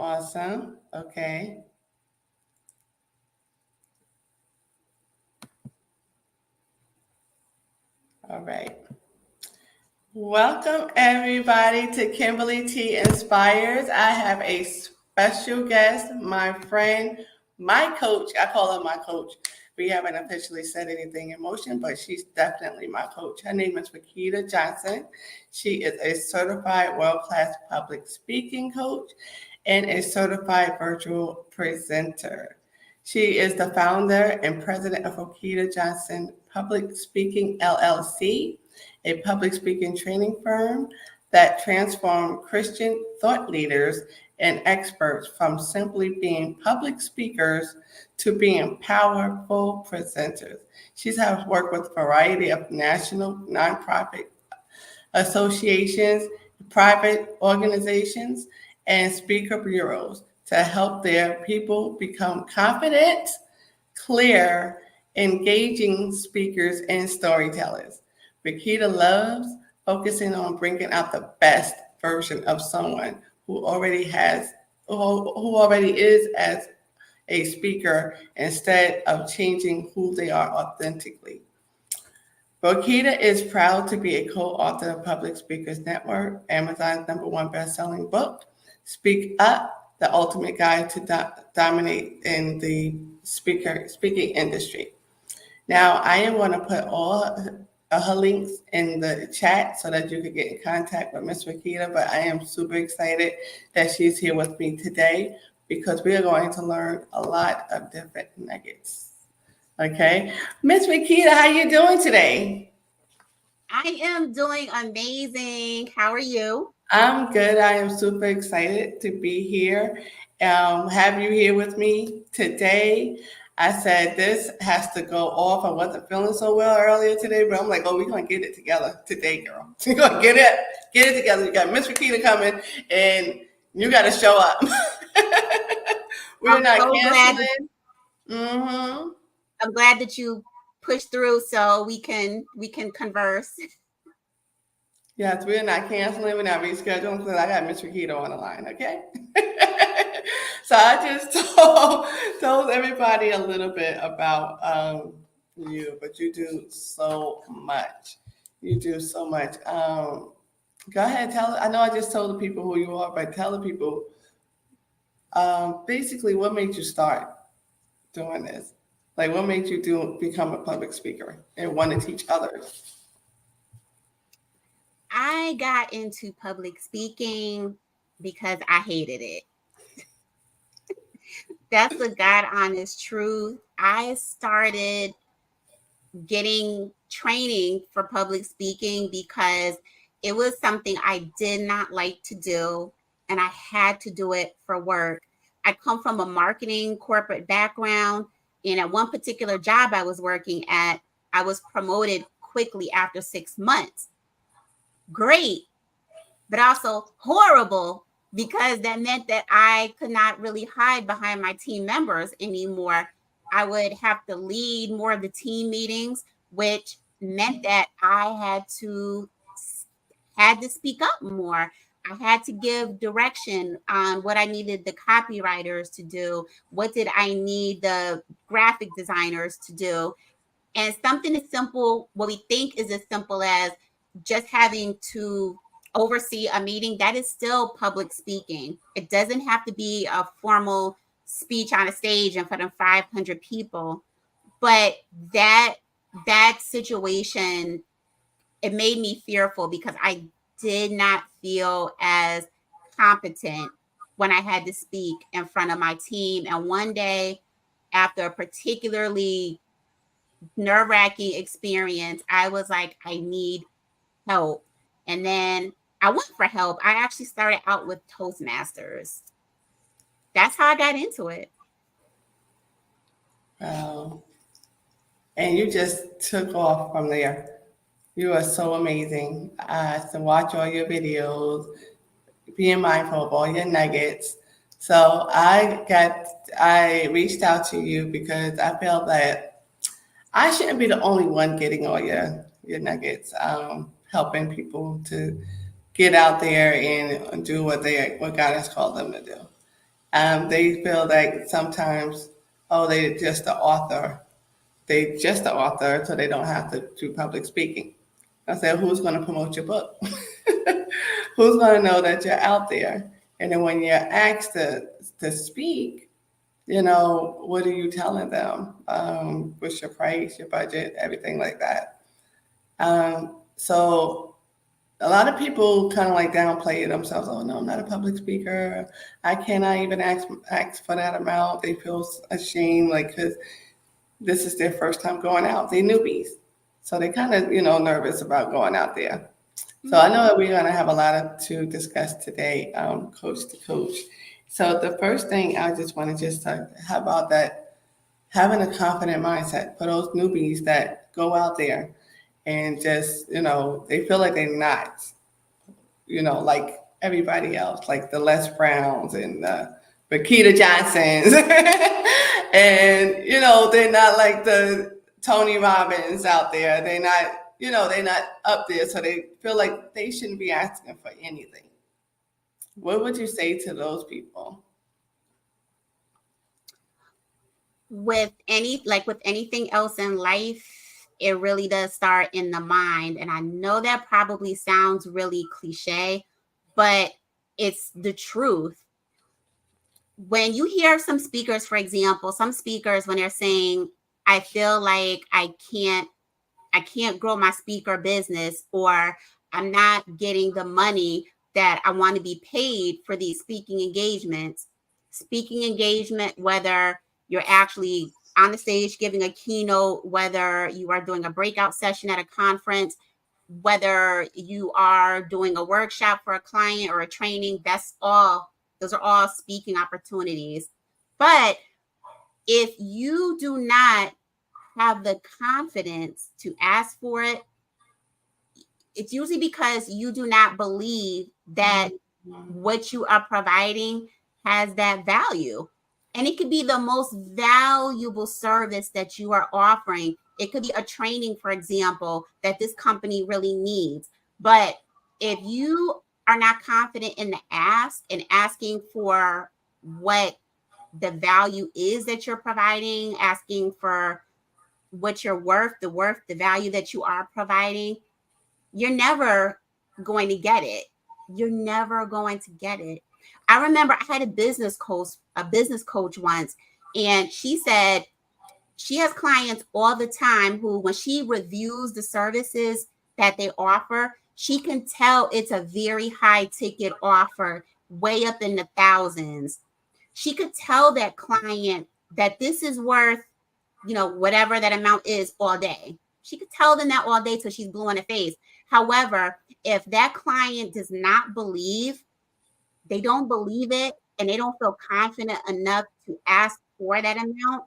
Awesome. Okay. All right. Welcome everybody to Kimberly T Inspires. I have a special guest, my friend, my coach. I call her my coach. We haven't officially set anything in motion, but she's definitely my coach. Her name is Roquita Johnson. She is a certified world-class public speaking coach and a certified virtual presenter. She is the founder and president of Roquita Johnson Public Speaking LLC, a public speaking training firm that transformed Christian thought leaders and experts from simply being public speakers to being powerful presenters. She's had worked with a variety of national nonprofit associations, private organizations, and speaker bureaus to help their people become confident, clear, engaging speakers and storytellers. Roquita loves focusing on bringing out the best version of someone who already is as a speaker instead of changing who they are authentically. Roquita is proud to be a co-author of Public Speakers Network, Amazon's #1 best-selling book, Speak Up, the ultimate guide to dominate in the speaking industry. Now, I am going to put all her links in the chat so that you can get in contact with Miss Roquita, but I am super excited that she's here with me today because we are going to learn a lot of different nuggets. Okay. Miss Roquita, how you doing today? I am doing amazing. How are you? I'm good. I am super excited to be here. Have you here with me today. I said this has to go off. I wasn't feeling so well earlier today, but I'm like, oh, we're gonna get it together today, girl. We're gonna get it together. You got Miss Roquita coming, and you got to show up. We're I'm not so canceling. Mm-hmm. I'm glad that you pushed through so we can converse. Yes, we're not canceling, we're not rescheduling because I got Miss Roquita on the line, okay? So I just told everybody a little bit about you, but you do so much. You do so much. Go ahead, tell. I know I just told the people who you are, but tell the people basically what made you start doing this. Like, what made you become a public speaker and want to teach others? I got into public speaking because I hated it. That's the God honest truth. I started getting training for public speaking because it was something I did not like to do, and I had to do it for work. I come from a marketing corporate background, and at one particular job I was working at, I was promoted quickly after 6 months. Great, but also horrible because that meant that I could not really hide behind my team members anymore. I would have to lead more of the team meetings, which meant that I had to speak up more. I had to give direction on what I needed the copywriters to do. What did I need the graphic designers to do? And something as simple, what we think is as simple as just having to oversee a meeting, that is still public speaking. It doesn't have to be a formal speech on a stage in front of 500 people. But that situation, it made me fearful because I did not feel as competent when I had to speak in front of my team. And one day, after a particularly nerve-wracking experience, I was like, I need help. And then I went for help. I actually started out with Toastmasters. That's how I got into it. Wow. And you just took off from there. You are so amazing. To watch all your videos, being mindful of all your nuggets. So I reached out to you because I felt that I shouldn't be the only one getting all your nuggets, helping people to get out there and do what God has called them to do. They feel like sometimes, oh, they're just the author. They just the author, so they don't have to do public speaking. I said, who's going to promote your book? Who's going to know that you're out there? And then when you're asked to speak, what are you telling them? What's your price, your budget, everything like that. So a lot of people kind of like downplay themselves. Oh no, I'm not a public speaker. I cannot even ask for that amount. They feel ashamed, like because this is their first time going out. They newbies, so they kind of nervous about going out there. So I know that we're going to have a lot to discuss today, coach to coach. So the first thing I just want to just talk about that having a confident mindset for those newbies that go out there and just they feel like they're not like everybody else, like the Les Browns and the Roquita Johnsons, and they're not like the Tony Robbins out there. They're not up there, so they feel like they shouldn't be asking for anything. What would you say to those people? With anything else in life, it really does start in the mind. And I know that probably sounds really cliche, but it's the truth. When you hear some speakers, for example, some speakers, when they're saying, I feel like I can't grow my speaker business, or I'm not getting the money that I want to be paid for these speaking engagements, whether you're actually on the stage giving a keynote, whether you are doing a breakout session at a conference, whether you are doing a workshop for a client or a training, those are all speaking opportunities. But if you do not have the confidence to ask for it, it's usually because you do not believe that what you are providing has that value. And it could be the most valuable service that you are offering. It could be a training, for example, that this company really needs. But if you are not confident in the ask and asking for what the value is that you're providing, asking for what you're worth, the value that you are providing, you're never going to get it. You're never going to get it. I remember I had a business coach once, and she said she has clients all the time who, when she reviews the services that they offer, she can tell it's a very high ticket offer, way up in the thousands. She could tell that client that this is worth, whatever that amount is all day. She could tell them that all day till she's blue in the face. However, if that client does not believe, they don't believe it, and they don't feel confident enough to ask for that amount,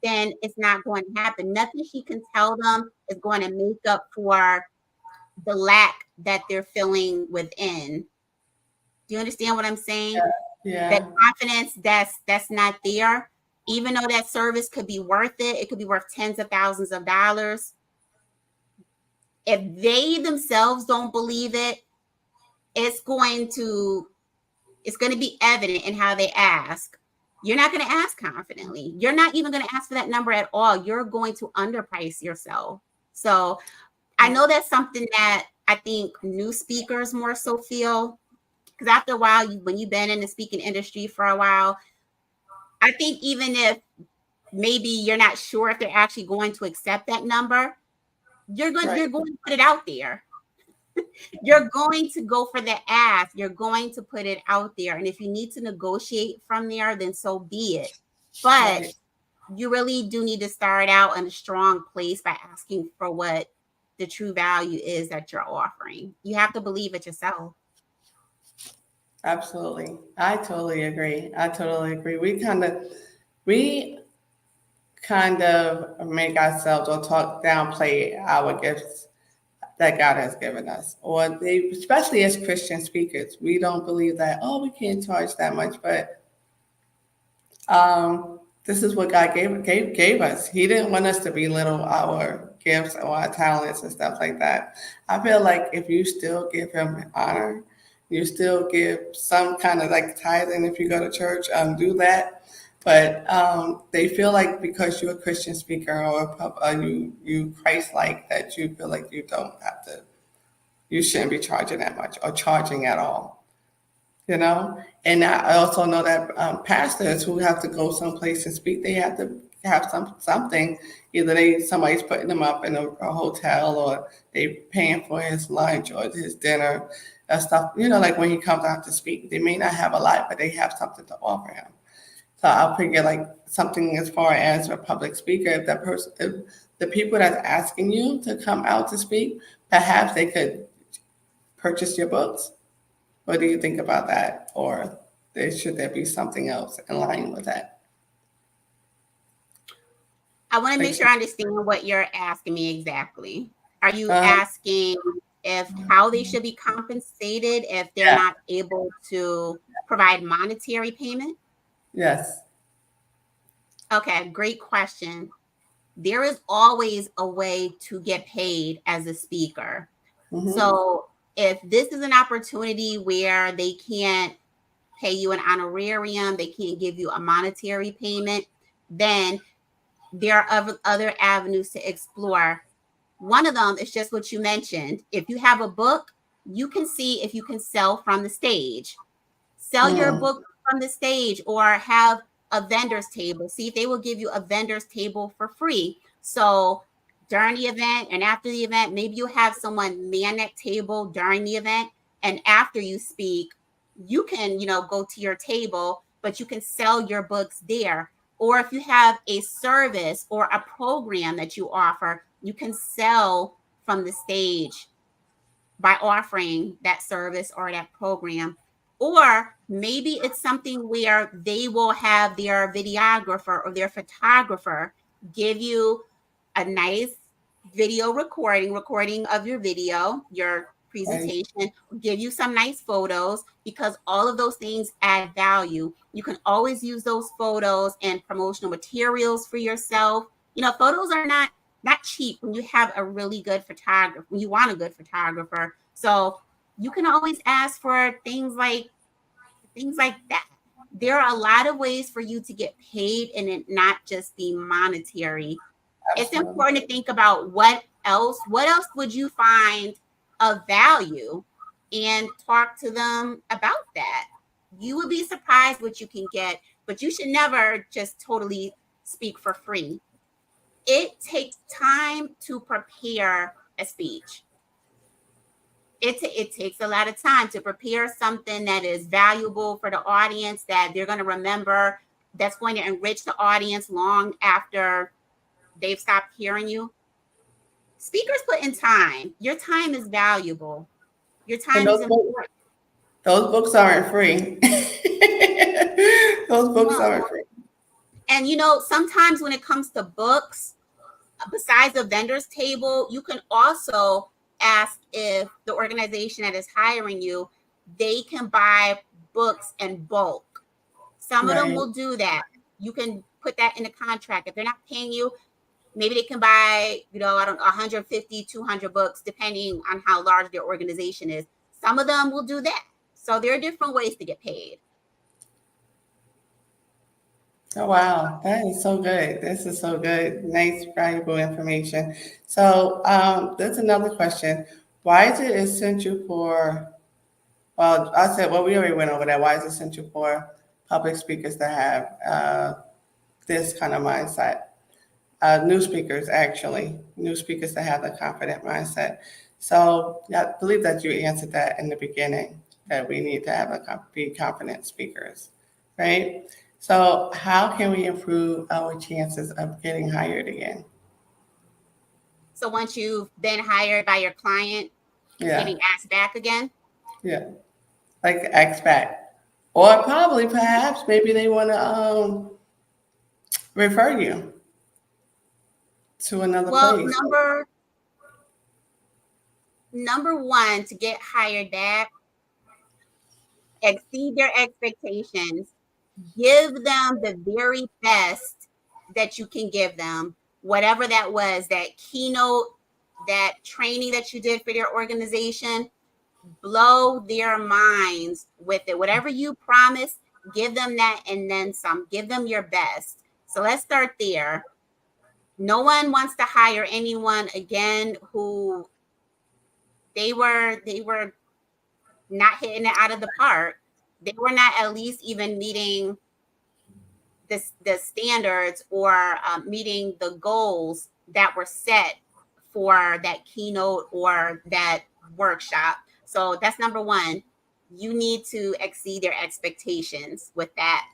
then it's not going to happen. Nothing she can tell them is going to make up for the lack that they're feeling within. Do you understand what I'm saying? Yeah. That confidence that's not there, even though that service could be worth it. It could be worth tens of thousands of dollars. If they themselves don't believe it, it's going to be evident in how they ask. You're not going to ask confidently. You're not even going to ask for that number at all. You're going to underprice yourself. So I know that's something that I think new speakers more so feel, because after a while, when you've been in the speaking industry for a while, I think even if maybe you're not sure if they're actually going to accept that number, you're going to put it out there. You're going to go for the ask. You're going to put it out there. And if you need to negotiate from there, then so be it. But you really do need to start out in a strong place by asking for what the true value is that you're offering. You have to believe it yourself. Absolutely. I totally agree. We kind of make ourselves or downplay our gifts that God has given us, especially as Christian speakers, we don't believe that, we can't charge that much, but this is what God gave us. He didn't want us to belittle our gifts or our talents and stuff like that. I feel like if you still give him honor You still give some kind of like tithing if you go to church, do that. But they feel like because you're a Christian speaker or you Christ-like that you feel like you don't have to, you shouldn't be charging that much or charging at all. And I also know that pastors who have to go someplace and speak, they have to have something. Either somebody's putting them up in a hotel, or they paying for his lunch or his dinner, stuff. Like when he comes out to speak, they may not have a lot, but they have something to offer him. So I'll figure like something as far as a public speaker, if the people that's asking you to come out to speak, perhaps they could purchase your books. What do you think about that? Or should there be something else in line with that? I want to make Like, sure I understand what you're asking me exactly. Are you uh, asking if how they should be compensated if they're yeah, not able to provide monetary payment? yes. Okay, great question. There is always a way to get paid as a speaker. Mm-hmm. So if this is an opportunity where they can't pay you an honorarium, they can't give you a monetary payment, then there are other avenues to explore. One of them is just what you mentioned. If you have a book, you can see if you can sell from the stage. Sell your Mm. book from the stage, or have a vendor's table. See if they will give you a vendor's table for free. So during the event and after the event, maybe you have someone man that table during the event. And after you speak, you can, go to your table, but you can sell your books there. Or if you have a service or a program that you offer, you can sell from the stage by offering that service or that program. Or maybe it's something where they will have their videographer or their photographer give you a nice video recording of your video, your Right. presentation, give you some nice photos, because all of those things add value. You can always use those photos and promotional materials for yourself. Photos are not cheap when you have a really good photographer, when you want a good photographer. So you can always ask for things like that. There are a lot of ways for you to get paid and it not just be monetary. It's Absolutely. important to think about what else would you find of value, and talk to them about that. You would be surprised what you can get, but you should never just totally speak for free. It takes time to prepare a speech. It takes a lot of time to prepare something that is valuable for the audience, that they're going to remember, that's going to enrich the audience long after they've stopped hearing you. Speakers put in time. Your time is valuable. Your And time is important. those books aren't free. Those books No. aren't free. And sometimes when it comes to books, besides the vendor's table, you can also ask if the organization that is hiring you, they can buy books in bulk. Some of them Right. will do that. You can put that in the contract. If they're not paying you, maybe they can buy, I don't know, 150, 200 books, depending on how large their organization is. Some of them will do that. So there are different ways to get paid. Oh, wow. That is so good. This is so good. Nice, valuable information. So there's another question. Why is it essential for, well, we already went over that. Why is it essential for public speakers to have this kind of mindset? New speakers, actually, new speakers to have the confident mindset. So I believe that you answered that in the beginning, that we need to be confident speakers, right? So how can we improve our chances of getting hired again? So once you've been hired by your client, Yeah, getting asked back again. yeah, like expat, or probably perhaps maybe they want to refer you to another Well, place. number one, to get hired back, exceed their expectations, give them the very best that you can give them, whatever that was, that keynote, that training that you did for their organization. blow their minds with it. Whatever you promise, give them that and then some. Give them your best. So let's start there. No one wants to hire anyone again who they were not hitting it out of the park. They were not at least even meeting the standards or meeting the goals that were set for that keynote or that workshop. So that's number one. You need to exceed their expectations with that.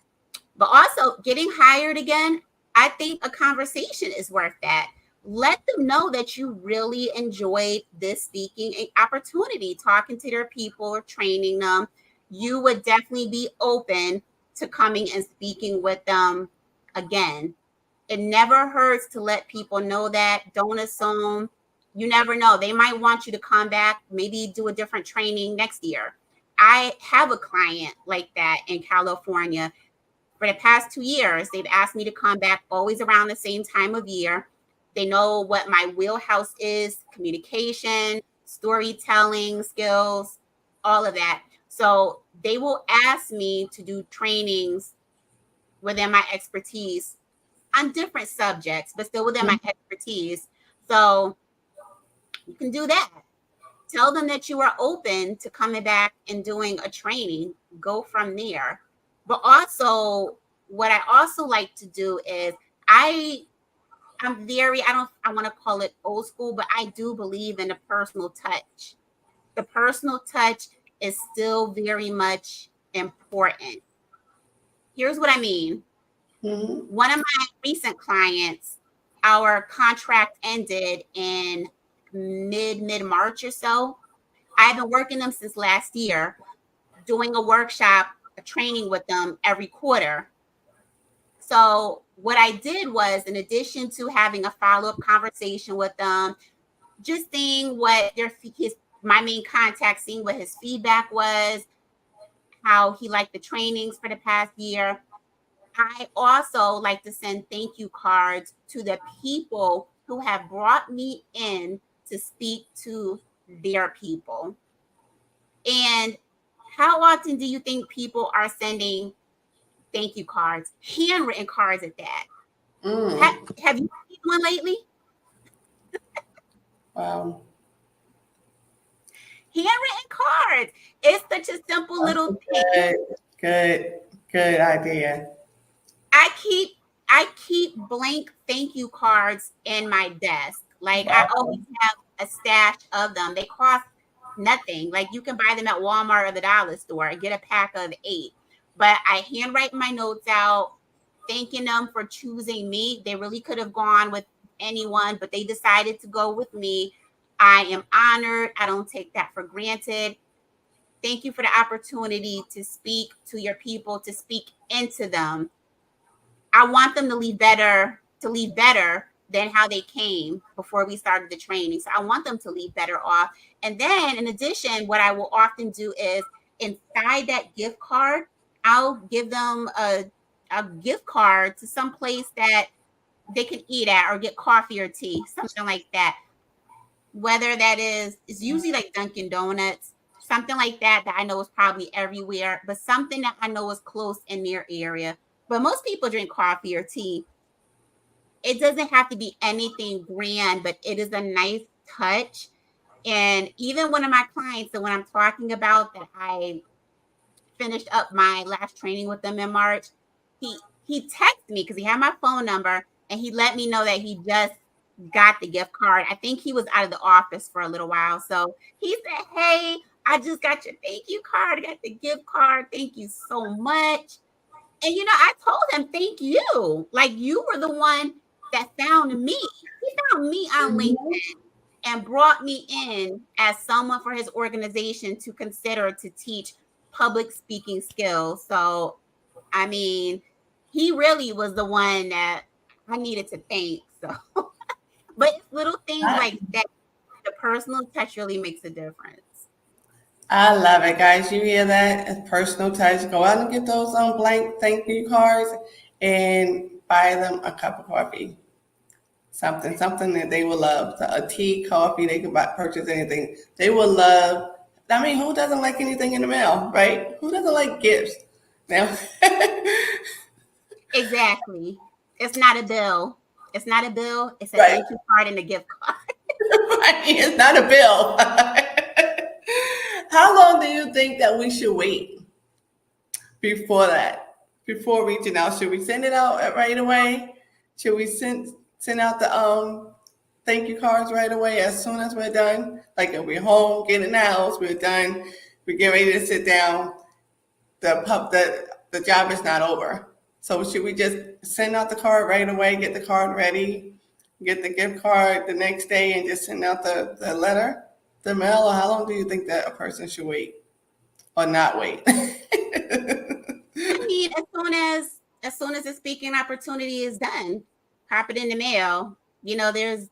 But also getting hired again, I think a conversation is worth that. Let them know that you really enjoyed this speaking opportunity, talking to their people or training them. You would definitely be open to coming and speaking with them again. It never hurts to let people know that. Don't assume. You never know. They might want you to come back, maybe do a different training next year. I have a client like that in California. For the past 2 years, they've asked me to come back always around the same time of year. They know what my wheelhouse is: communication, storytelling skills, all of that. So they will ask me to do trainings within my expertise on different subjects, but still within my expertise. So you can do that. Tell them that you are open to coming back and doing a training. Go from there. But also, what I also like to do is I'm very, I want to call it old school, but I do believe in the personal touch. The personal touch is still very much important. Here's what I mean. Mm-hmm. One of my recent clients, our contract ended in mid March or so. I've been working them since last year, doing a workshop, a training with them every quarter. So what I did was, in addition to having a follow-up conversation with them, just seeing what my main contact, seeing what his feedback was, how he liked the trainings for the past year. I also like to send thank you cards to the people who have brought me in to speak to their people. And how often do you think people are sending thank you cards, handwritten cards at that? Mm. Have you seen one lately? Wow. Handwritten cards. It's such a simple That's little a thing. good, good idea. I keep I keep blank thank you cards in my desk. Like I always Wow. have a stash of them. They cost nothing. Like you can buy them at Walmart or the dollar store and get a pack of 8. But I handwrite my notes out, thanking them for choosing me. They really could have gone with anyone, but they decided to go with me. I am honored. I don't take that for granted. Thank you for the opportunity to speak to your people, to speak into them. I want them to leave better than how they came before we started the training. So I want them to leave better off. And then in addition, what I will often do is inside that gift card, I'll give them a gift card to some place that they can eat at or get coffee or tea, something like that. Whether that is usually like Dunkin' Donuts, something like that I know is probably everywhere, but something that I know is close in their area. But most people drink coffee or tea. It doesn't have to be anything grand, but it is a nice touch. And even one of my clients, that when I'm talking about that I finished up my last training with them in March, he texted me because he had my phone number and he let me know that he just got the gift card. I think he was out of the office for a little while. So he said, "Hey, I just got your thank you card. I got the gift card. Thank you so much." And I told him, "Thank you. Like you were the one that found me. He found me on Mhm. LinkedIn and brought me in as someone for his organization to consider to teach public speaking skills." So, I mean, he really was the one that I needed to thank. So, but it's little things I, like that. The personal touch really makes a difference. I love it, guys. You hear that? A personal touch. Go out and get those blank thank you cards and buy them a cup of coffee. Something that they will love. A tea, coffee, they can purchase anything. They will love I mean, who doesn't like anything in the mail, right? Who doesn't like gifts? Now, Exactly. It's not a bill. It's not a bill. It's a right? thank you card and a gift card. Right. It's not a bill. How long do you think that we should wait before that? Before reaching out, should we send it out right away? Should we send out the thank you cards right away as soon as we're done? Like if we're home, get in the house, we're done, we get ready to sit down. The job is not over. So should we just send out the card right away, get the card ready, get the gift card the next day, and just send out the letter, the mail? Or how long do you think that a person should wait or not wait? I mean, as soon as the speaking opportunity is done, pop it in the mail. There's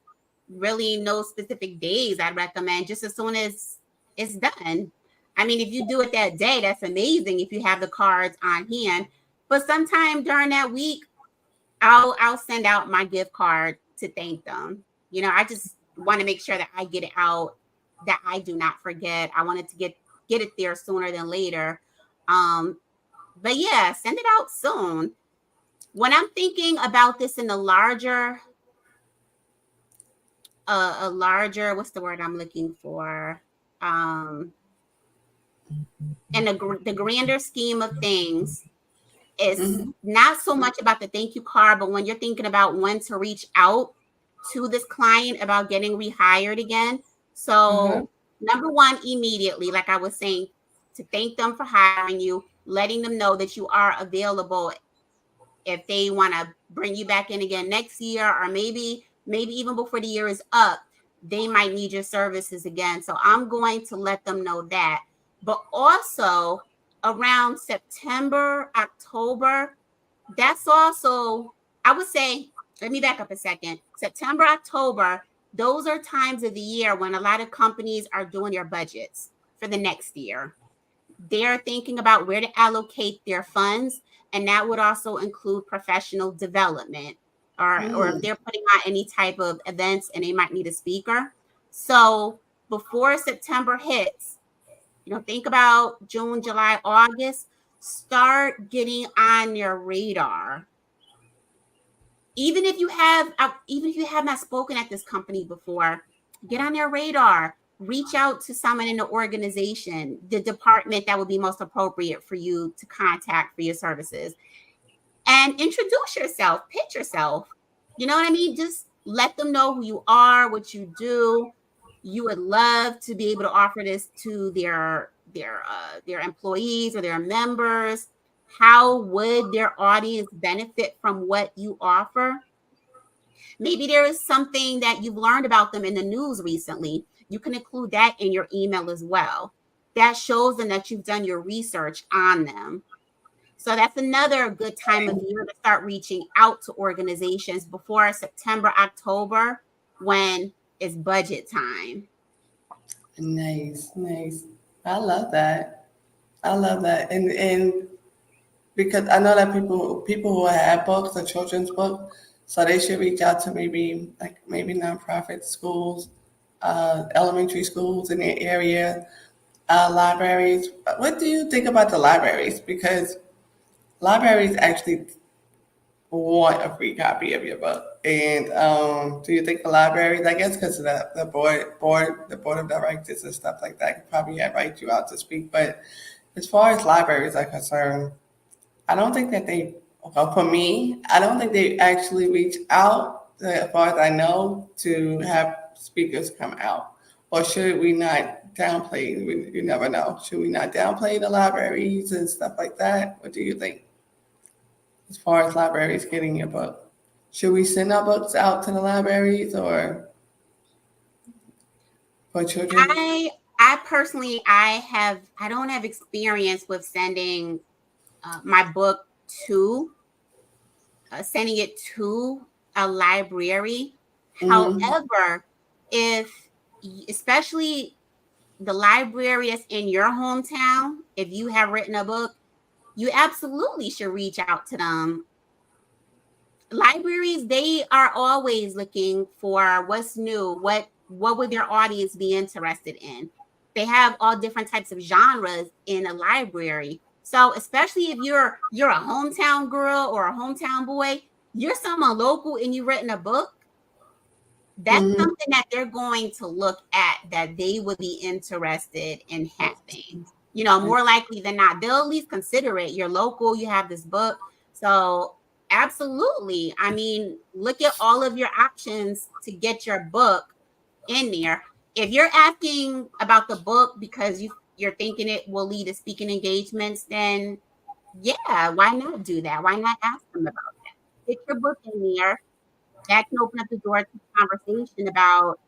really no specific days I'd recommend, just as soon as it's done. I mean, if you do it that day, that's amazing if you have the cards on hand. But sometime during that week, I'll send out my gift card to thank them. I just want to make sure that I get it out, that I do not forget. I wanted to get it there sooner than later. But yeah, send it out soon. When I'm thinking about this in a larger, what's the word I'm looking for? In the grander scheme of things, it's Mm-hmm. not so much about the thank you card, but when you're thinking about when to reach out to this client about getting rehired again. Uh-huh. So, number one, immediately, like I was saying, to thank them for hiring you, letting them know that you are available if they want to bring you back in again next year, or maybe even before the year is up, they might need your services again. So I'm going to let them know that. But also around September, October, that's also, I would say, let me back up a second. September, October, those are times of the year when a lot of companies are doing their budgets for the next year. They're thinking about where to allocate their funds, and that would also include professional development, or if Mm. they're putting on any type of events and they might need a speaker. So before September hits, think about June, July, August, start getting on your radar. Even if you have not spoken at this company before, get on their radar. Reach out to someone in the organization, the department that would be most appropriate for you to contact for your services, and introduce yourself, pitch yourself. You know what I mean? Just let them know who you are, what you do. You would love to be able to offer this to their employees or their members. How would their audience benefit from what you offer? Maybe there is something that you've learned about them in the news recently. You can include that in your email as well. That shows them that you've done your research on them. So that's another good time of year to start reaching out to organizations before September, October, when it's budget time. Nice, nice. I love that. I love that. And because I know that people who have books, a children's book, so they should reach out to maybe nonprofit schools, elementary schools in their area, libraries. What do you think about the libraries? Because libraries actually want a free copy of your book. And do you think the libraries, I guess, because of the board of directors and stuff like that, could probably invite you out to speak. But as far as libraries are concerned, I don't think that well, for me, I don't think they actually reach out, as far as I know, to have speakers come out. Or should we not downplay? You never know. Should we not downplay the libraries and stuff like that? What do you think? As far as libraries getting your book, should we send our books out to the libraries or for children? I personally, I don't have experience with sending my book to sending it to a library. Mm-hmm. However, if especially the library is in your hometown, if you have written a book, you absolutely should reach out to them. Libraries, they are always looking for what's new, what would their audience be interested in. They have all different types of genres in a library. So especially if you're a hometown girl or a hometown boy, you're someone local and you've written a book, that's Mhm. something that they're going to look at that they would be interested in having. You know, more likely than not, they'll at least consider it. You're local, you have this book. So, absolutely. I mean, look at all of your options to get your book in there. If you're asking about the book because you're thinking it will lead to speaking engagements, then yeah, why not do that? Why not ask them about that? Get your book in there. That can open up the door to conversation about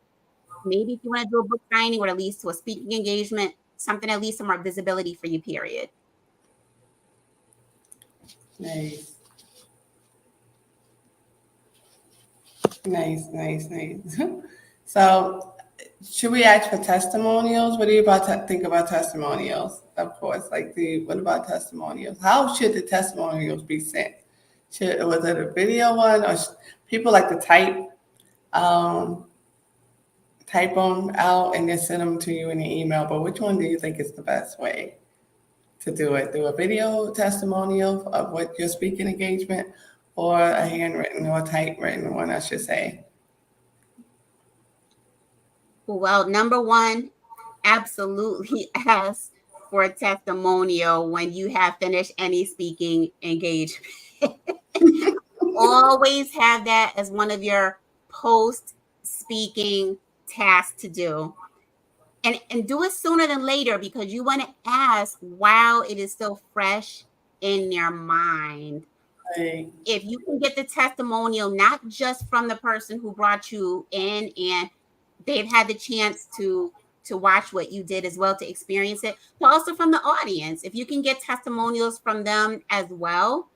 maybe if you want to do a book signing or at least to a speaking engagement, something at least some more visibility for you, period. Nice. Nice. So, should we ask for testimonials? What do you think about testimonials? Of course, what about testimonials? How should the testimonials be sent? Was it a video one, or people like to um, type them out and then send them to you in an email? But which one do you think is the best way to do it? Do a video testimonial of what your speaking engagement, or a handwritten or typewritten one, I should say? Well, number one, absolutely ask for a testimonial when you have finished any speaking engagement. Always have that as one of your post speaking tasks to do. And do it sooner than later because you want to ask while it is still fresh in your mind. Like, If you can get the testimonial, not just from the person who brought you in and they've had the chance to watch what you did as well, to experience it, but also from the audience. If you can get testimonials from them as well,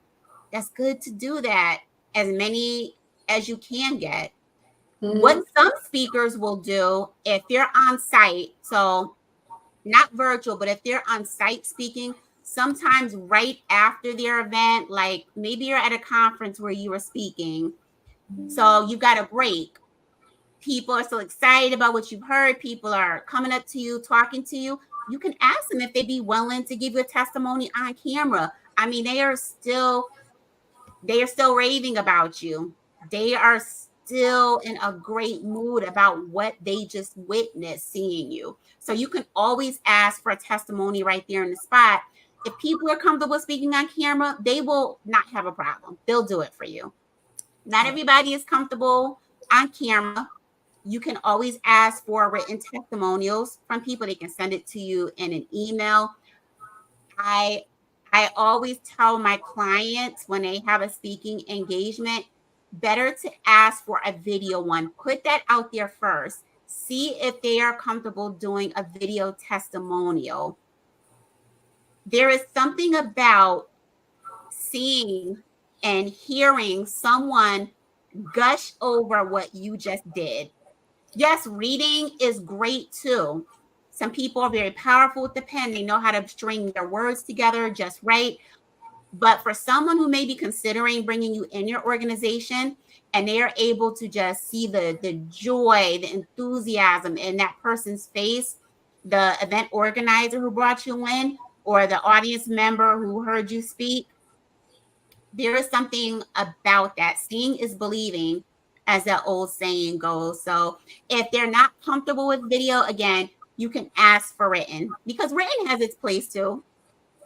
that's good to do that, as many as you can get. What mhm. some speakers will do if they're on site, so not virtual, but if they're on site speaking, sometimes right after their event, like maybe you're at a conference where you were speaking, so you've got a break. People are so excited about what you've heard. People are coming up to you, talking to you. You can ask them if they'd be willing to give you a testimony on camera. I mean, they are still raving about you. They are still in a great mood about what they just witnessed seeing you. So you can always ask for a testimony right there in the spot. If people are comfortable speaking on camera, they will not have a problem. They'll do it for you. Not everybody is comfortable on camera. You can always ask for written testimonials from people. They can send it to you in an email. I I always tell my clients when they have a speaking engagement, better to ask for a video one. Put that out there first. See if they are comfortable doing a video testimonial. There is something about seeing and hearing someone gush over what you just did. Yes, reading is great too. Some people are very powerful with the pen. They know how to string their words together just right. But for someone who may be considering bringing you in your organization and they are able to just see the joy, the enthusiasm in that person's face, the event organizer who brought you in, or the audience member who heard you speak, there is something about that. Seeing is believing, as that old saying goes. So if they're not comfortable with video, again, you can ask for written because written has its place too.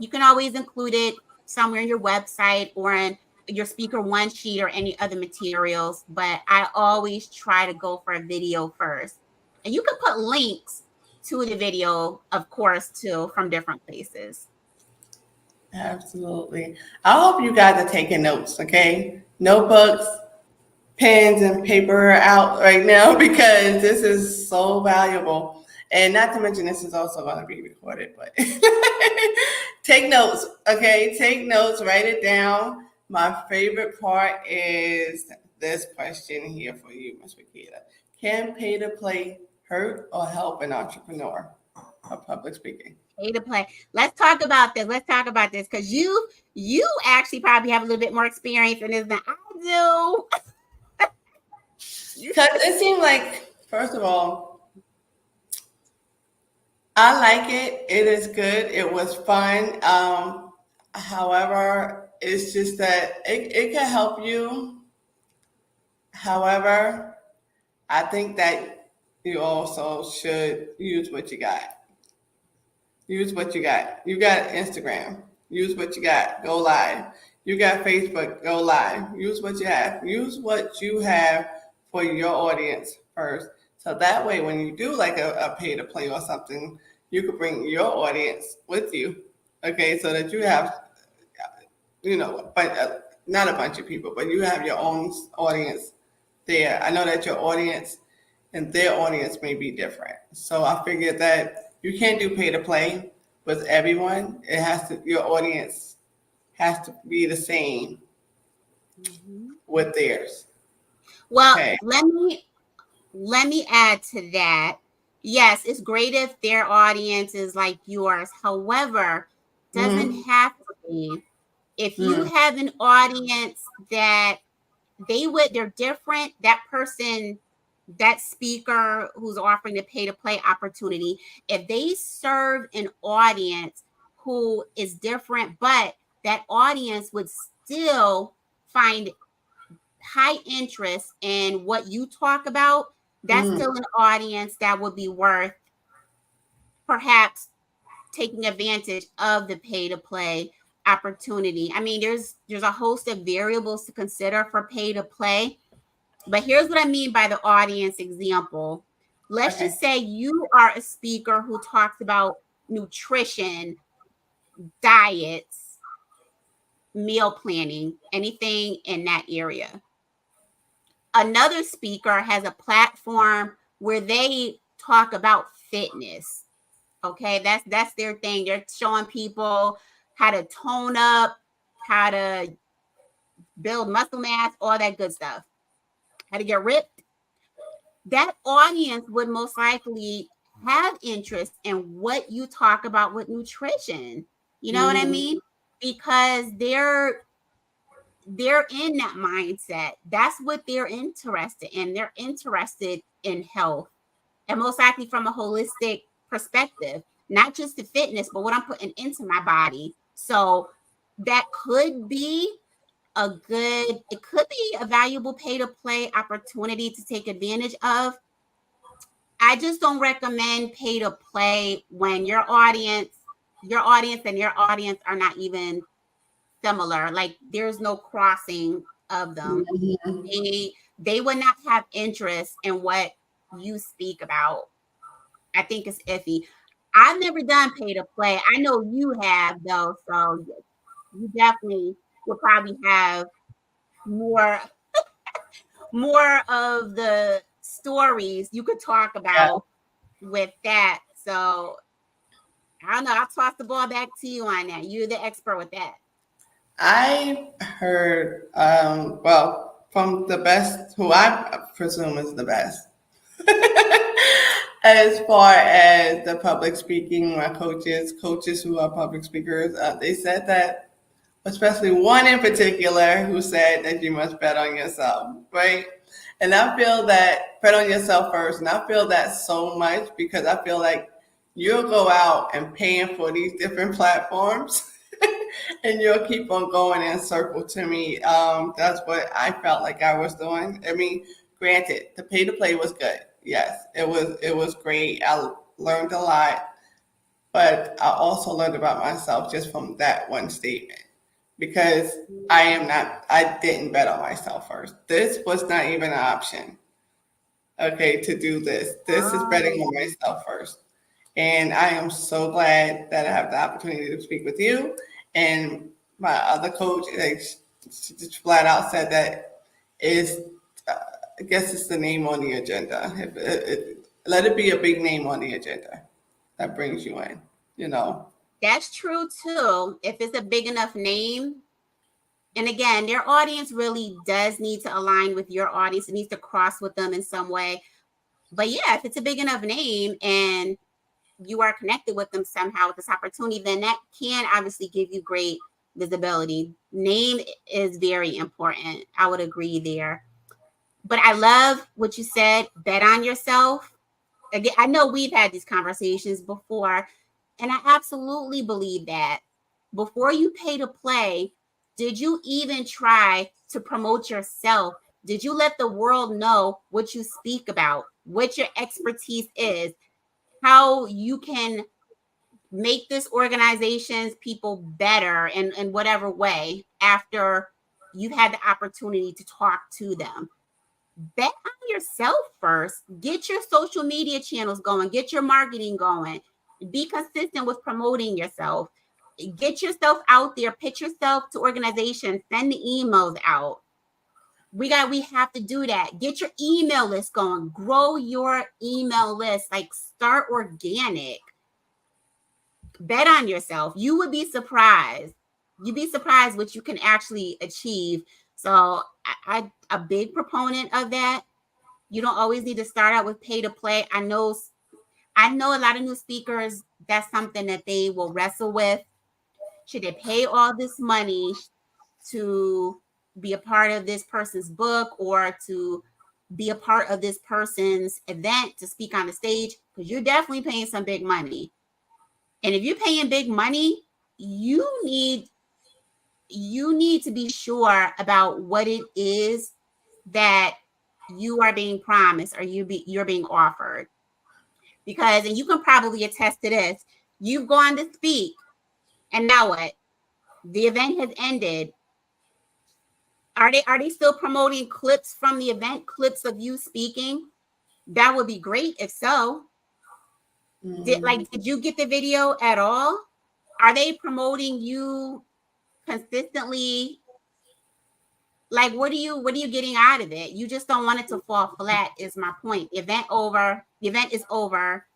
You can always include it somewhere in your website or in your speaker one sheet or any other materials. But I always try to go for a video first. And you can put links to the video, of course, too, from different places. Absolutely. I hope you guys are taking notes, okay? Notebooks, pens, and paper are out right now because this is so valuable. And not to mention, this is also going to be recorded, but take notes, okay? Take notes, write it down. My favorite part is this question here for you, Ms. Roquita. Can pay to play hurt or help an entrepreneur of public speaking? Pay to play. Let's talk about this. Let's talk about this because you actually probably have a little bit more experience in this than I do. Because it seemed like, first of all, I like it. It is good. It was fun. However, it's just that it can help you. However, I think that you also should use what you got. Use what you got. You got Instagram. Use what you got. Go live. You got Facebook. Go live. Use what you have. Use what you have for your audience first. So that way, when you do like a pay to play or something, you could bring your audience with you. Okay, so that you have, but not a bunch of people, but you have your own audience there. I know that your audience and their audience may be different. So I figured that you can't do pay to play with everyone. It has to, your audience has to be the same with theirs. Well, Okay. let me add to that. Yes, it's great if their audience is like yours. However, doesn't Mm-hmm. have to be. If you Mm. have an audience that they're different, that person, that speaker who's offering the pay to play opportunity, if they serve an audience who is different, but that audience would still find high interest in what you talk about, that's Mm. still an audience that would be worth perhaps taking advantage of the pay to play opportunity. I mean, there's a host of variables to consider for pay to play, but here's what I mean by the audience example. Let's Okay. just say you are a speaker who talks about nutrition, diets, meal planning, anything in that area. Another speaker has a platform where they talk about fitness. Okay, that's their thing. They're showing people how to tone up, how to build muscle mass, all that good stuff, how to get ripped. That audience would most likely have interest in what you talk about with nutrition. You know what I Mm-hmm. mean? Because they're in that mindset. That's what they're interested in. They're interested in health, and most likely from a holistic perspective, not just the fitness, but what I'm putting into my body. So that could be it could be a valuable pay to play opportunity to take advantage of. I just don't recommend pay to play when your audience and your audience are not even similar. Like there's no crossing of them. Mm-hmm. They would not have interest in what you speak about. I think it's iffy. I've never done pay to play. I know you have though, so you definitely will probably have more more of the stories you could talk Yeah. about with that. So I don't know. I'll toss the ball back to you on that. You're the expert with that. I heard, well, from the best, who I presume is the best, as far as the public speaking, my coaches who are public speakers, they said that, especially one in particular, who said that you must bet on yourself, right? And I feel that bet on yourself first, and I feel that so much because I feel like you'll go out and paying for these different platforms. And you'll keep on going in circle to me. That's what I felt like I was doing. I mean, granted, the pay to play was good. Yes, it was great. I learned a lot, but I also learned about myself just from that one statement because I didn't bet on myself first. This was not even an option. Okay, to do this. This is betting on Oh, myself first. And I am so glad that I have the opportunity to speak with you. And my other coach, like, she just flat out said that is, uh, I guess it's the name on the agenda. Let it be a big name on the agenda that brings you in, you know. that's true too. If it's a big enough name, and again, their audience really does need to align with your audience. It needs to cross with them in some way. But yeah, if it's a big enough name and you are connected with them somehow with this opportunity, then that can obviously give you great visibility. Name is very important. I would agree there. But I love what you said, bet on yourself. again, I know we've had these conversations before, and I absolutely believe that before you pay to play, did you even try to promote yourself? Did you let the world know what you speak about, what your expertise is, how you can make this organization's people better in whatever way after you've had the opportunity to talk to them? Bet on yourself first. Get your social media channels going, get your marketing going, be consistent with promoting yourself, get yourself out there, pitch yourself to organizations, send the emails out. We have to do that. Get your email list going, grow your email list, like start organic. Bet on yourself. You would be surprised. You'd be surprised what you can actually achieve. So I a big proponent of that. You don't always need to start out with pay to play. I know a lot of new speakers, that's something that they will wrestle with. Should they pay all this money to be a part of this person's book or to be a part of this person's event to speak on the stage? Because you're definitely paying some big money. And if you're paying big money, you need to be sure about what it is that you are being promised or you're being offered. Because, and you can probably attest to this, you've gone to speak and now what? The event has ended. Are they still promoting clips from the event, clips of you speaking? That would be great if so. Did you get the video at all? Are they promoting you consistently? Like, what are you getting out of it? You just don't want it to fall flat, is my point. The event is over.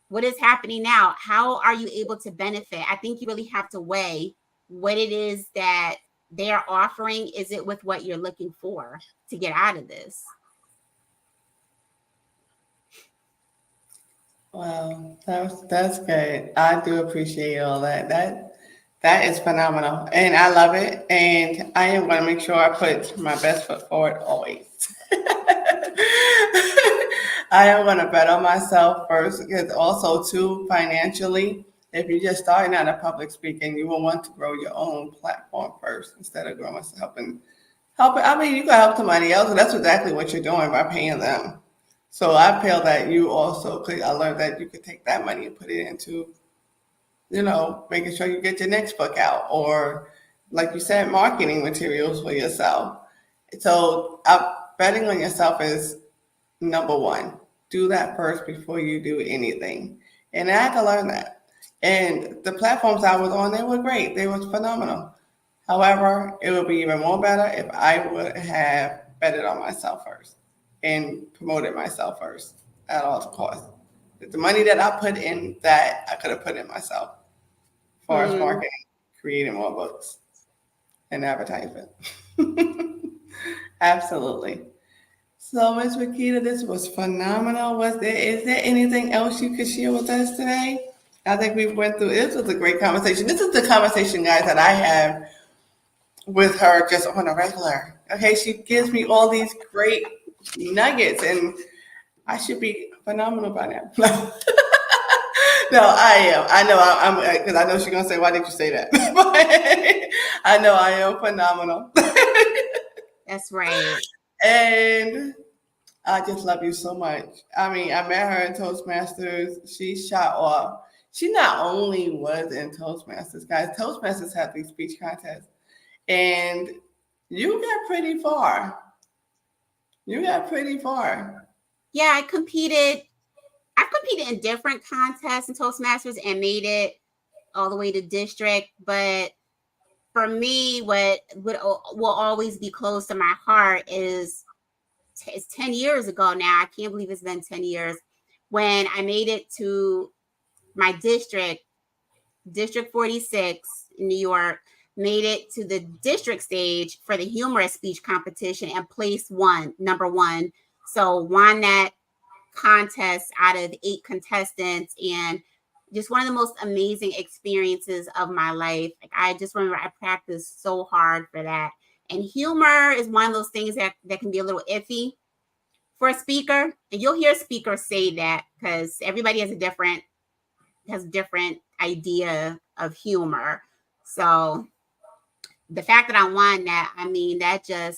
What is happening now? How are you able to benefit? I think you really have to weigh what it is that they are offering. Is it with what you're looking for to get out of this? Wow, that's good. I do appreciate all that. That is phenomenal, and I love it. And I am going to make sure I put my best foot forward always. I am going to bet on myself first, because also too financially, if you're just starting out in public speaking, you will want to grow your own platform first instead of growing helping. I mean, you can help somebody else, and that's exactly what you're doing by paying them. So I feel that you also could. I learned that you could take that money and put it into, making sure you get your next book out, or like you said, marketing materials for yourself. So betting on yourself is number one. Do that first before you do anything. And I had to learn that. And the platforms I was on, they were great. They were phenomenal. However, it would be even more better if I would have betted on myself first and promoted myself first at all costs. The money that I put in that, I could have put in myself as far as marketing, creating more books, and advertisement. Absolutely. So, Ms. Roquita, this was phenomenal. Is there anything else you could share with us today? I think we went through. This was a great conversation. This is the conversation, guys, that I have with her just on a regular. Okay, she gives me all these great nuggets, and I should be phenomenal by now. No, I am. I know I'm because I know she's gonna say, "Why did you say that?" I know I am phenomenal. That's right. And I just love you so much. I mean, I met her in Toastmasters. She shot off. She not only was in Toastmasters, guys. Toastmasters have these speech contests, and you got pretty far. You got pretty far. Yeah, I've competed in different contests in Toastmasters and made it all the way to district. But for me, what will always be close to my heart is it's 10 years ago now. I can't believe it's been 10 years when I made it to my district, District 46 in New York, made it to the district stage for the humorous speech competition and placed number one. So won that contest out of 8 contestants, and just one of the most amazing experiences of my life. Like, I just remember I practiced so hard for that. And humor is one of those things that can be a little iffy for a speaker, and you'll hear speakers say that because everybody has a different idea of humor. So the fact that I won that, I mean, that Well,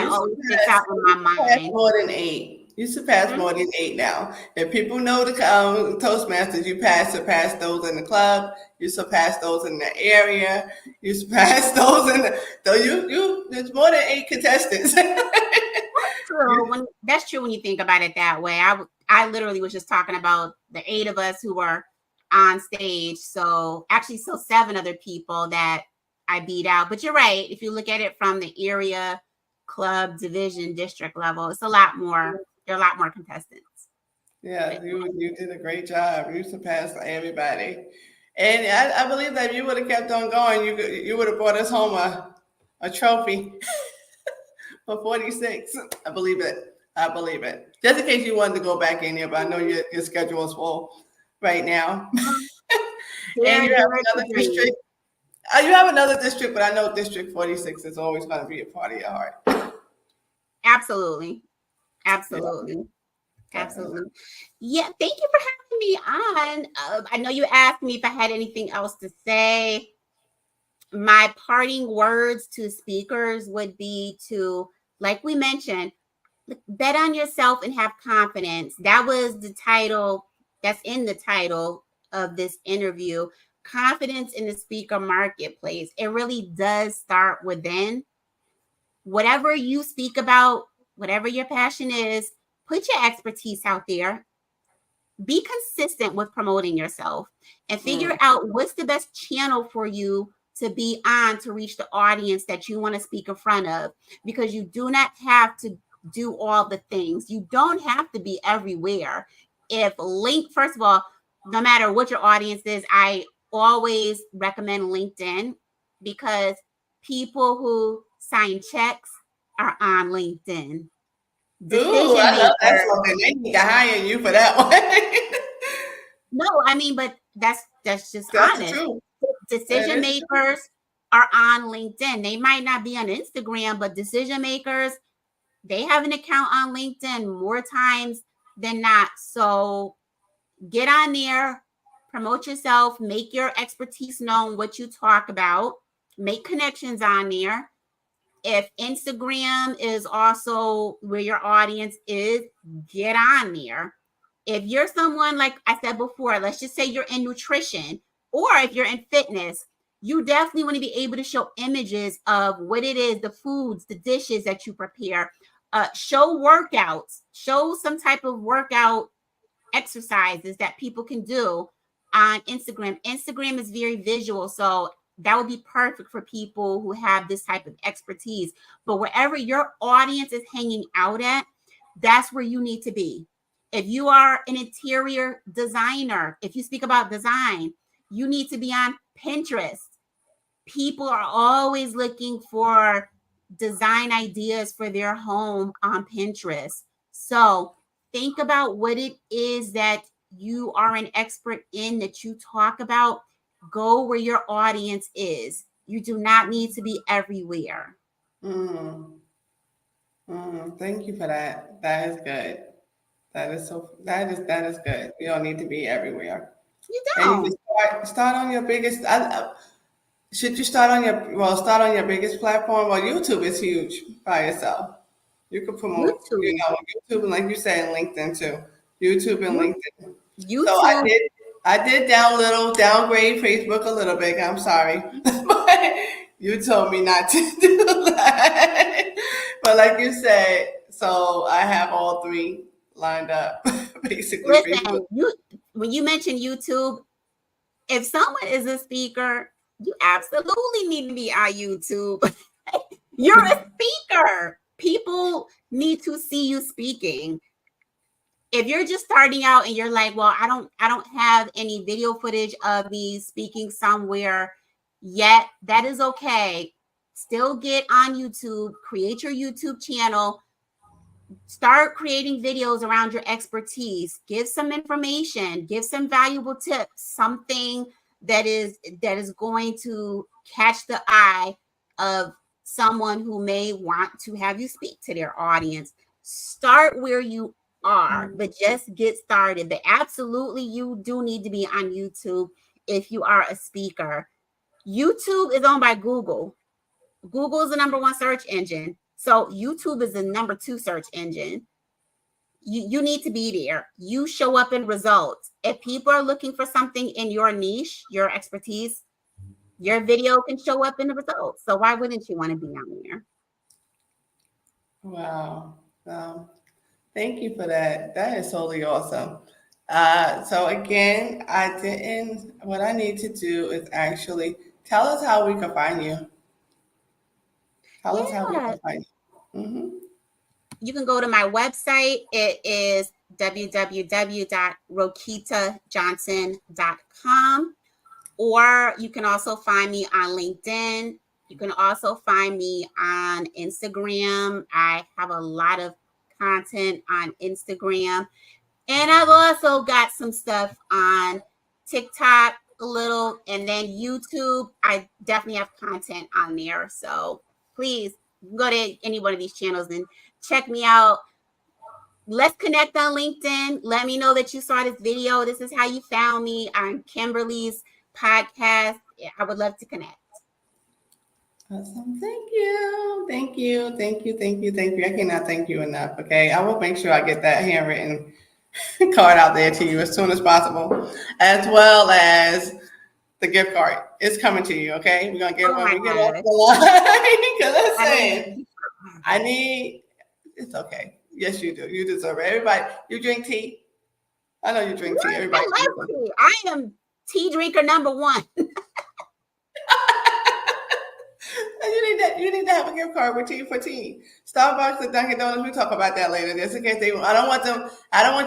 you always sticks out in my surpassed mind. more than 8. You surpassed Mhm. more than 8 now. If people know the Toastmasters, you surpass those in the club. You surpass those in the area. You surpass those in the. So there's more than 8 contestants. True. That's true when you think about it that way. I literally was just talking about the 8 of us who were on stage. So actually, so 7 other people that I beat out. But you're right. If you look at it from the area, club, division, district level, it's a lot more. There are a lot more contestants. Yeah, you did a great job. You surpassed everybody, and I believe that if you would have kept on going, you would have brought us home a trophy for 46. I believe it. I believe it. Just in case you wanted to go back in here, but I know your schedule is full right now, and you have Dare to another dream. district. You have another district, but I know District 46 is always going to be a part of your heart. Absolutely. Yeah, Absolutely. definitely. Absolutely. Yeah. Thank you for having me on. I know you asked me if I had anything else to say. My parting words to speakers would be to, like we mentioned, bet on yourself and have confidence. That was the title, that's in the title of this interview. Confidence in the speaker marketplace. It really does start within. Whatever you speak about, whatever your passion is, put your expertise out there. Be consistent with promoting yourself and figure Mm. out what's the best channel for you to be on to reach the audience that you want to speak in front of, because you do not have to do all the things. You don't have to be everywhere. First of all, no matter what your audience is, I always recommend LinkedIn, because people who sign checks are on LinkedIn. Ooh, Decision I love that makers. slogan. They need to hire you for that one. No, I mean, but that's just That's the honest. truth. That Decision is true. makers are on LinkedIn. They might not be on Instagram, but decision makers, they have an account on LinkedIn more times than not. So get on there, promote yourself, make your expertise known, what you talk about, make connections on there. If Instagram is also where your audience is, get on there. If you're someone, like I said before, let's just say you're in nutrition, or if you're in fitness, you definitely want to be able to show images of what it is, the foods, the dishes that you prepare. Show workouts, show some type of workout exercises that people can do on Instagram. Instagram is very visual, so that would be perfect for people who have this type of expertise. But wherever your audience is hanging out at, that's where you need to be. If you are an interior designer, if you speak about design, you need to be on Pinterest. People are always looking for design ideas for their home on Pinterest. So think about what it is that you are an expert in, that you talk about. Go where your audience is. You do not need to be everywhere. Mm, thank you for that. That is good. That is good. You don't need to be everywhere. You And you can don't. start on your biggest. Should you start on your biggest platform? Well, YouTube is huge by itself. You could promote, YouTube. YouTube, and like you said, LinkedIn too. YouTube and You- LinkedIn. So YouTube. I did downgrade Facebook a little bit. I'm sorry, but you told me not to do that. But like you said, so I have all 3 lined up. Basically, Facebook. Listen, when you mention YouTube, if someone is a speaker, you absolutely need to be on YouTube. You're a speaker. People need to see you speaking. If you're just starting out and you're like, well, I don't have any video footage of me speaking somewhere yet, that is okay. Still get on YouTube, create your YouTube channel, start creating videos around your expertise, give some information, give some valuable tips, something that is going to catch the eye of someone who may want to have you speak to their audience. Start where you are, but just get started. But absolutely, you do need to be on YouTube if you are a speaker. YouTube is owned by Google. Google is the number one search engine. So YouTube is the number two search engine. You need to be there. You show up in results. If people are looking for something in your niche, your expertise, your video can show up in the results. So why wouldn't you want to be on there? Wow. Thank you for that. That is totally awesome. So again, what I need to do is actually tell us how we can find you. Tell us how we Yeah. can find you. Mm-hmm. You can go to my website. It is www.roquitajohnson.com. Or you can also find me on LinkedIn. You can also find me on Instagram. I have a lot of content on Instagram. And I've also got some stuff on TikTok a little, and then YouTube. I definitely have content on there. So please go to any one of these channels and check me out. Let's connect on LinkedIn. Let me know that you saw this video. This is how you found me on Kimberly's podcast. I would love to connect. Awesome. Thank you. Thank you. Thank you. Thank you. Thank you. I cannot thank you enough. Okay. I will make sure I get that handwritten card out there to you as soon as possible, as well as the gift card. It's coming to you. Okay. We're going to get it when we get off the line. Because it's okay. Yes, you do. You deserve it. Everybody, you drink tea? I know you drink tea. Everybody. I love tea. I am tea drinker number one. You need to have a gift card with tea for tea. Starbucks and Dunkin' Donuts, we talk about that later. Just in case I don't want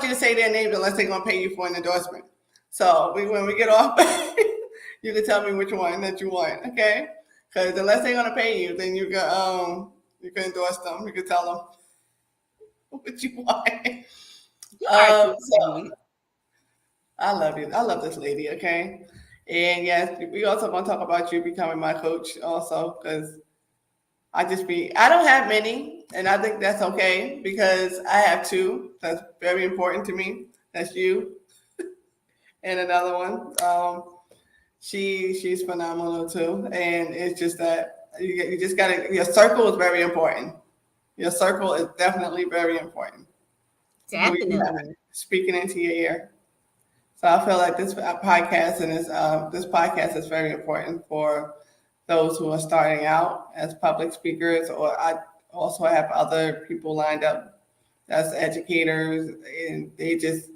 you to say their names unless they're gonna pay you for an endorsement. So when we get off, you can tell me which one that you want, okay? Because unless they're gonna pay you, then you can endorse them. You can tell them what you want. So I love you. I love this lady, okay? And yes, we also gonna talk about you becoming my coach also, because I don't have many, and I think that's okay because I have two. That's very important to me. That's you and another one. She's phenomenal too, and it's just that you just gotta. Your circle is very important. Your circle is definitely very important. Definitely. Speaking into your ear. So I feel like this podcast and this podcast is very important for those who are starting out as public speakers, or I also have other people lined up as educators, and they just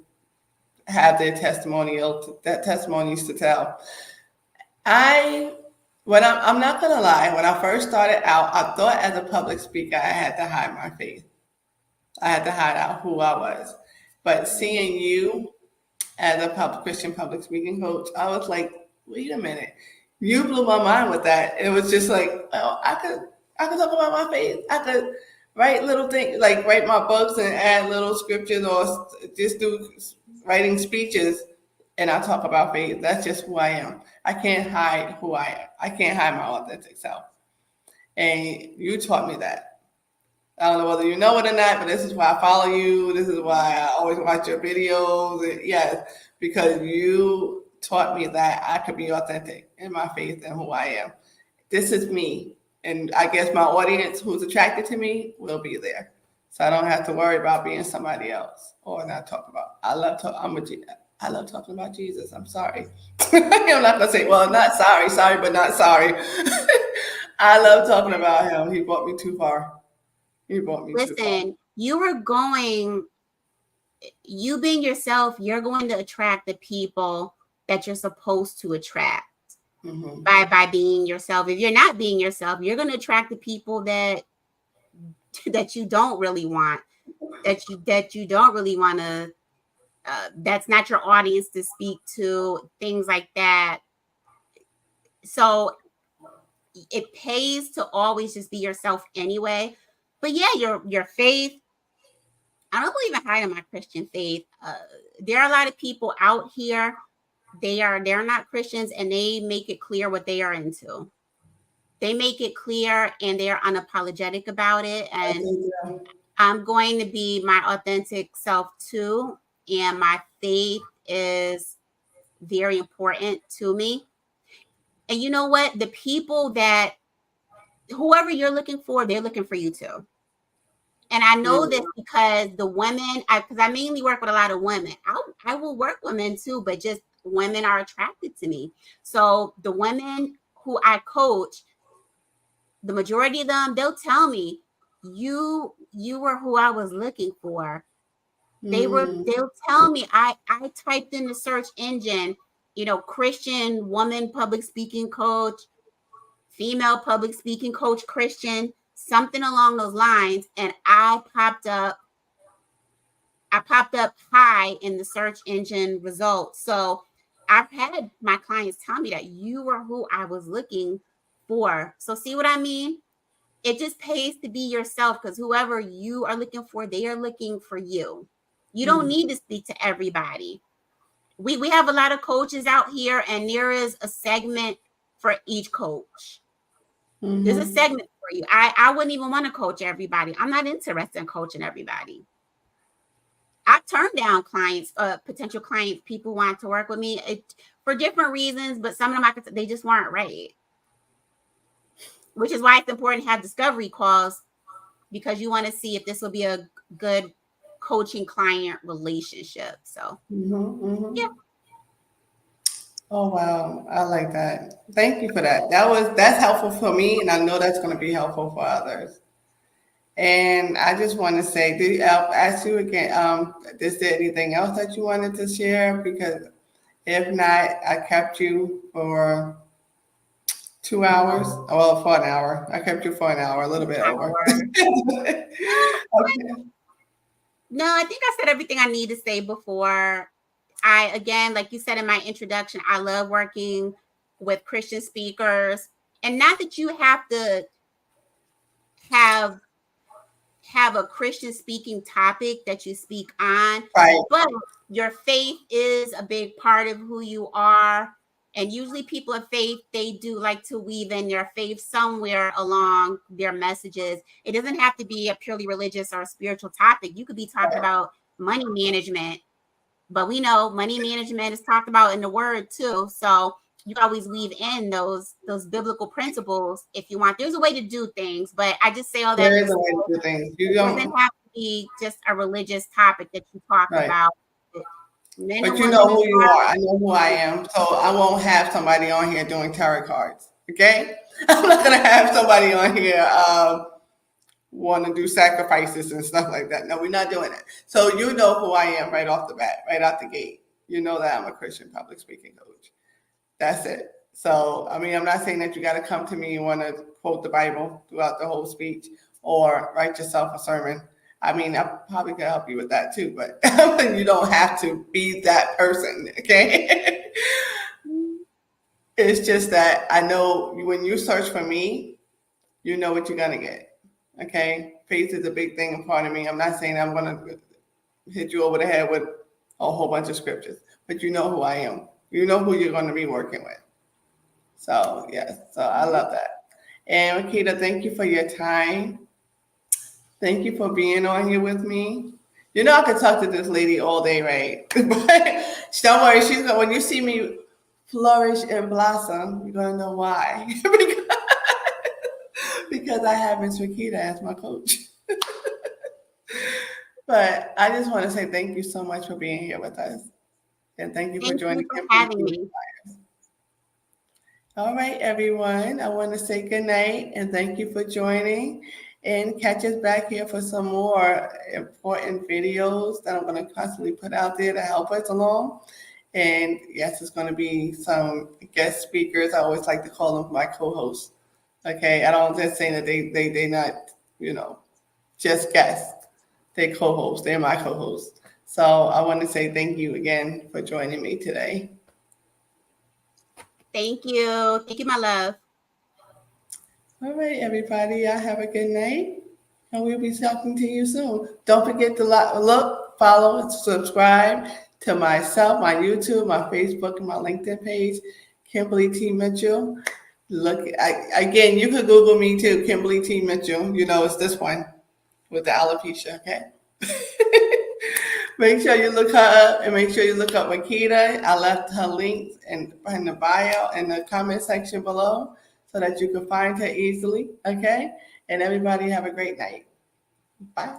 have their testimonies to tell. I'm not gonna lie. When I first started out, I thought as a public speaker I had to hide my faith. I had to hide out who I was. But seeing you as a Christian public speaking coach, I was like, wait a minute. You blew my mind with that. It was just like, oh, I could talk about my faith. I could write little things, like write my books and add little scriptures, or just do writing speeches, and I talk about faith. That's just who I am. I can't hide who I am. I can't hide my authentic self. And you taught me that. I don't know whether you know it or not, but this is why I follow you. This is why I always watch your videos. And yes, because you taught me that I could be authentic in my faith and who I am. This is me. And I guess my audience who's attracted to me will be there. So I don't have to worry about being somebody else or not talk about. I love talking about Jesus. I'm sorry. I'm not going to say, well, not sorry, but not sorry. I love talking about him. He brought me too far. Listen, you being yourself, you're going to attract the people that you're supposed to attract by being yourself. If you're not being yourself, you're going to attract the people that you don't really want, that you don't really want to, that's not your audience to speak to, things like that. So it pays to always just be yourself anyway. But yeah, your faith, I don't believe in hiding my Christian faith. There are a lot of people out here, they're not Christians, and they make it clear what they are into. They make it clear and they're unapologetic about it. I And think, I'm going to be my authentic self too. And my faith is very important to me. And you know what? The people that, whoever you're looking for, they're looking for you too. And I know this because the women, because I mainly work with a lot of women. I will work with men too, but just women are attracted to me. So the women who I coach, the majority of them, they'll tell me, you were who I was looking for. They'll tell me, I typed in the search engine, Christian woman public speaking coach, female public speaking coach, Christian, something along those lines. And I popped up high in the search engine results. So I've had my clients tell me that you were who I was looking for. So see what I mean? It just pays to be yourself, because whoever you are looking for, they are looking for you. You don't need to speak to everybody. We have a lot of coaches out here, and there is a segment for each coach. There's a segment for you. I wouldn't even want to coach everybody. I'm not interested in coaching everybody. I turned down clients, potential clients, people wanted to work with me for different reasons, but some of them they just weren't right. Which is why it's important to have discovery calls, because you want to see if this will be a good coaching client relationship. So, yeah. Oh, wow. I like that. Thank you for that. That's helpful for me, and I know that's going to be helpful for others. And I just want to say, I'll ask you again, is there anything else that you wanted to share? Because if not, I kept you for 2 hours. Well, for an hour. I kept you for an hour, a little bit over. Okay. No, I think I said everything I need to say before. Again, like you said in my introduction, I love working with Christian speakers. And not that you have to have a Christian speaking topic that you speak on, Right. but your faith is a big part of who you are. And usually people of faith, they do like to weave in their faith somewhere along their messages. It doesn't have to be a purely religious or a spiritual topic. You could be talking about money management, but we know money management is talked about in the word too. So you can always weave in those biblical principles if you want. There's a way to do things, but I just say all that. There is a way to do things. It doesn't have to be just a religious topic that you talk about. But you know who you are. I know who I am. So I won't have somebody on here doing tarot cards. Okay? I'm not going to have somebody on here want to do sacrifices and stuff like that. No, we're not doing it. So you know who I am right off the bat, right out the gate. You know that I'm a Christian public speaking coach. That's it. So, I mean, I'm not saying that you got to come to me and want to quote the Bible throughout the whole speech or write yourself a sermon. I mean, I probably could help you with that too, but you don't have to be that person, okay? It's just that I know when you search for me, you know what you're going to get, okay? Faith is a big thing and part of me. I'm not saying I'm going to hit you over the head with a whole bunch of scriptures, but you know who I am. You know who you're going to be working with. So, yes, so I love that. And Roquita, thank you for your time. Thank you for being on here with me. You know I could talk to this lady all day, right? But don't worry, when you see me flourish and blossom, you're going to know why. Because I have Miss Roquita as my coach. But I just want to say thank you so much for being here with us. And thank you for joining me. All right, everyone. I want to say good night and thank you for joining. And catch us back here for some more important videos that I'm going to constantly put out there to help us along. And yes, it's going to be some guest speakers. I always like to call them my co-hosts. Okay, I don't just say that they not, just guests. They co-hosts. They're my co-hosts. So I want to say thank you again for joining me today. Thank you. Thank you, my love. All right, everybody. Y'all have a good night. And we'll be talking to you soon. Don't forget to look, follow, subscribe to myself, my YouTube, my Facebook, and my LinkedIn page, Kimberly T. Mitchell. Again, you could Google me too, Kimberly T. Mitchell. You know, it's this one with the alopecia, okay? Make sure you look her up and make sure you look up Roquita. I left her links in the bio in the comment section below so that you can find her easily, okay? And everybody have a great night. Bye.